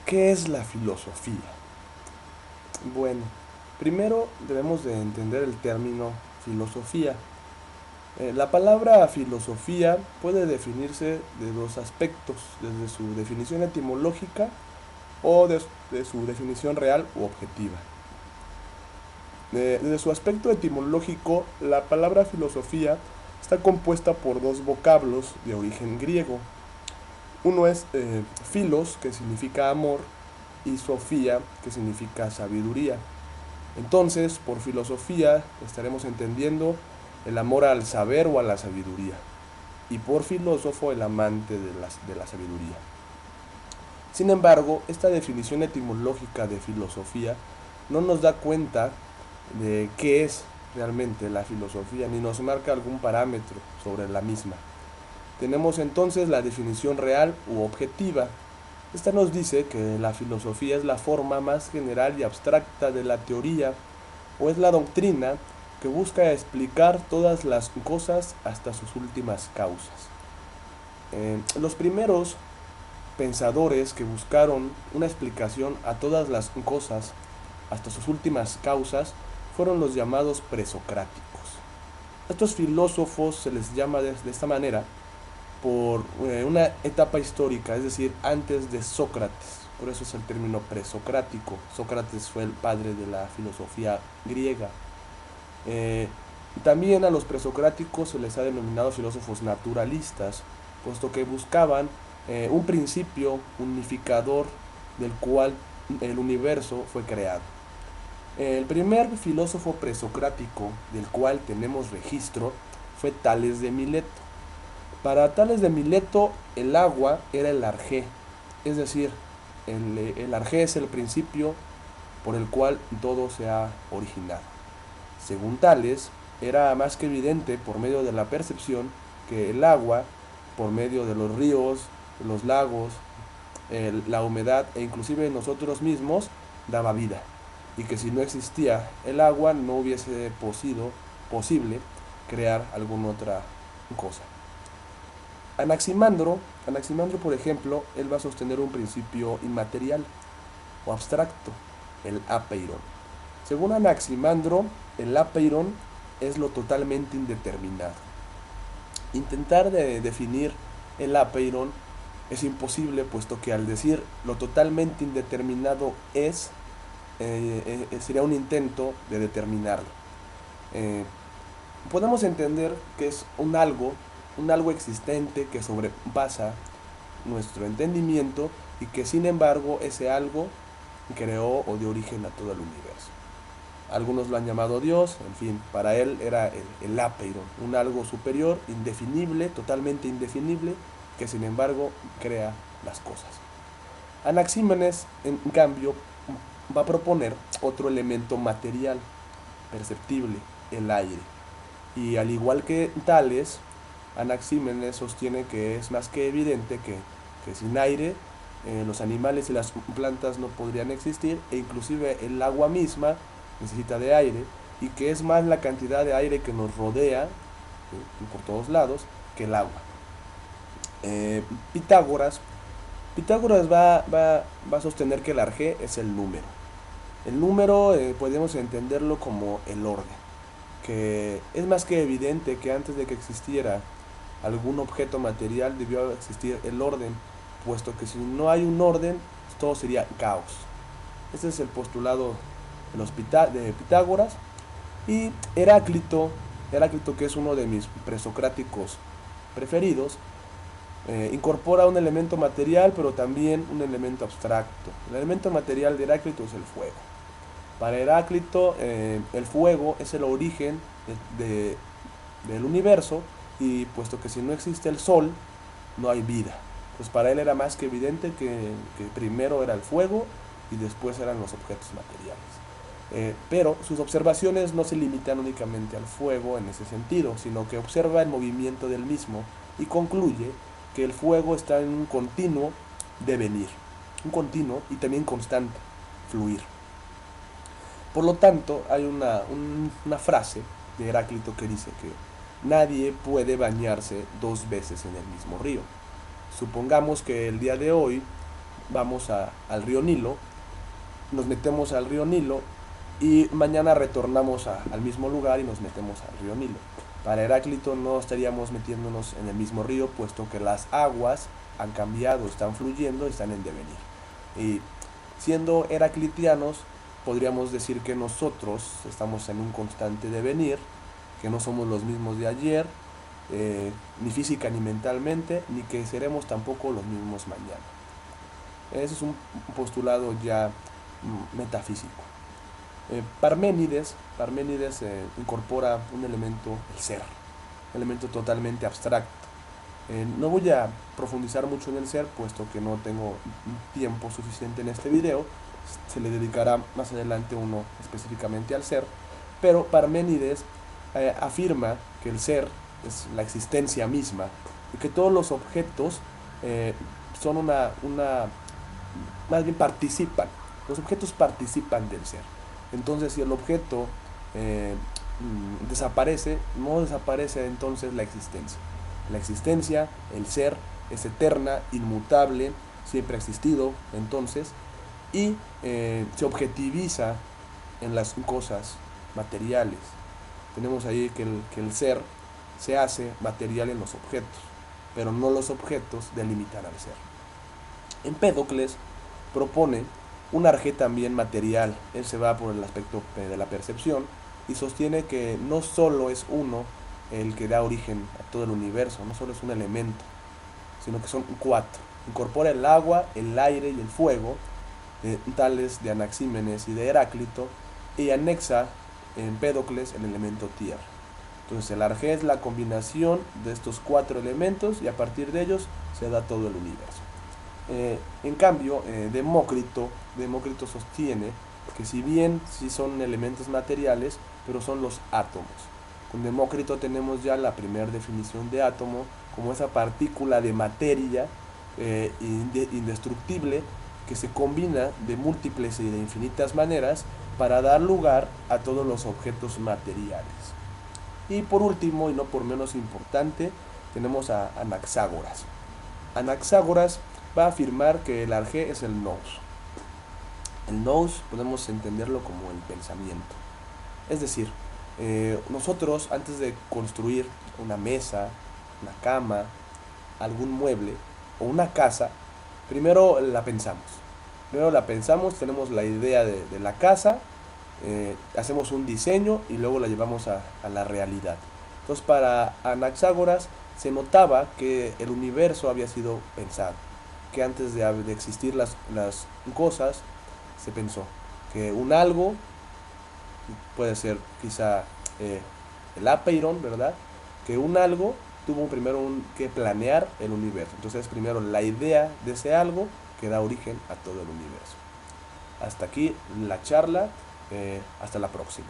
¿Qué es la filosofía? Bueno, primero debemos de entender el término filosofía. La palabra filosofía puede definirse de dos aspectos, desde su definición etimológica o de su definición real u objetiva. Desde su aspecto etimológico, la palabra filosofía está compuesta por dos vocablos de origen griego. Uno es philos, que significa amor, y sofía, que significa sabiduría. Entonces, por filosofía estaremos entendiendo el amor al saber o a la sabiduría, y por filósofo el amante de la sabiduría. Sin embargo, esta definición etimológica de filosofía no nos da cuenta de qué es realmente la filosofía, ni nos marca algún parámetro sobre la misma. Tenemos entonces la definición real u objetiva. Esta nos dice que la filosofía es la forma más general y abstracta de la teoría, o es la doctrina que busca explicar todas las cosas hasta sus últimas causas. Los primeros pensadores que buscaron una explicación a todas las cosas hasta sus últimas causas fueron los llamados presocráticos. A estos filósofos se les llama de esta manera por una etapa histórica, es decir, antes de Sócrates. Por eso es el término presocrático. Sócrates fue el padre de la filosofía griega. Eh, También a los presocráticos se les ha denominado filósofos naturalistas, puesto que buscaban un principio unificador del cual el universo fue creado. El primer filósofo presocrático del cual tenemos registro fue Tales de Mileto. Para Tales de Mileto, el agua era el arjé, es decir, el arjé es el principio por el cual todo se ha originado. Según Tales, era más que evidente por medio de la percepción que el agua, por medio de los ríos, los lagos, la humedad e inclusive nosotros mismos, daba vida, y que si no existía el agua no hubiese posible crear alguna otra cosa. Anaximandro, por ejemplo, él va a sostener un principio inmaterial o abstracto, el apeiron. Según Anaximandro, el apeiron es lo totalmente indeterminado. Intentar definir el apeiron es imposible, puesto que al decir lo totalmente indeterminado sería un intento de determinarlo. Eh, Podemos entender que es un algo existente que sobrepasa nuestro entendimiento y que sin embargo ese algo creó o dio origen a todo el universo. Algunos lo han llamado Dios, en fin, para él era el apeiron, un algo superior, indefinible, totalmente indefinible, que sin embargo crea las cosas. Anaxímenes, en cambio, va a proponer otro elemento material, perceptible, el aire. Y al igual que Tales, Anaxímenes sostiene que es más que evidente que sin aire los animales y las plantas no podrían existir, e inclusive el agua misma necesita de aire, y que es más la cantidad de aire que nos rodea por todos lados que el agua. Eh, Pitágoras, Pitágoras va a sostener que el arjé es el número. El número podemos entenderlo como el orden, que es más que evidente que antes de que existiera algún objeto material debió existir el orden, puesto que si no hay un orden, todo sería caos. Este es el postulado de Pitágoras. Y Heráclito, que es uno de mis presocráticos preferidos, incorpora un elemento material, pero también un elemento abstracto. El elemento material de Heráclito es el fuego. Para Heráclito, el fuego es el origen del universo, y puesto que si no existe el sol, no hay vida. Pues para él era más que evidente que primero era el fuego y después eran los objetos materiales. Pero sus observaciones no se limitan únicamente al fuego en ese sentido, sino que observa el movimiento del mismo y concluye que el fuego está en un continuo devenir, un continuo y también constante fluir. Por lo tanto, hay una frase de Heráclito que dice que nadie puede bañarse dos veces en el mismo río. Supongamos que el día de hoy vamos al río Nilo, nos metemos al río Nilo y mañana retornamos al mismo lugar y nos metemos al río Nilo. Para Heráclito no estaríamos metiéndonos en el mismo río, puesto que las aguas han cambiado, están fluyendo, están en devenir. Y siendo heraclitianos, podríamos decir que nosotros estamos en un constante devenir, que no somos los mismos de ayer, ni física ni mentalmente, ni que seremos tampoco los mismos mañana. Ese es un postulado ya metafísico. Parménides incorpora un elemento, el ser, un elemento totalmente abstracto. No voy a profundizar mucho en el ser, puesto que no tengo tiempo suficiente en este video. Se le dedicará más adelante uno específicamente al ser. Pero Parménides afirma que el ser es la existencia misma y que todos los objetos son más bien participan. Los objetos participan del ser. Entonces, si el objeto desaparece, no desaparece entonces la existencia. La existencia, el ser, es eterna, inmutable, siempre ha existido, entonces, y se objetiviza en las cosas materiales. Tenemos ahí que el ser se hace material en los objetos, pero no los objetos delimitan al ser. Empédocles propone un arjé también material. Él se va por el aspecto de la percepción y sostiene que no solo es uno el que da origen a todo el universo, no solo es un elemento, sino que son cuatro. Incorpora el agua, el aire y el fuego, tales de Anaxímenes y de Heráclito, y anexa en Empédocles el elemento tierra. Entonces el arjé es la combinación de estos cuatro elementos y a partir de ellos se da todo el universo. En cambio, Demócrito sostiene que si bien sí son elementos materiales, pero son los átomos. Con Demócrito tenemos ya la primera definición de átomo como esa partícula de materia indestructible que se combina de múltiples y de infinitas maneras para dar lugar a todos los objetos materiales. Y por último, y no por menos importante, tenemos a Anaxágoras. Anaxágoras va a afirmar que el arjé es el nous. El nous podemos entenderlo como el pensamiento. Es decir, nosotros antes de construir una mesa, una cama, algún mueble o una casa, primero la pensamos. Tenemos la idea de la casa, hacemos un diseño y luego la llevamos a la realidad. Entonces para Anaxágoras se notaba que el universo había sido pensado, que antes de existir las cosas se pensó que un algo puede ser quizá el apeiron, ¿verdad? Que un algo tuvo primero que planear el universo. Entonces primero la idea de ese algo que da origen a todo el universo. Hasta aquí la charla, hasta la próxima.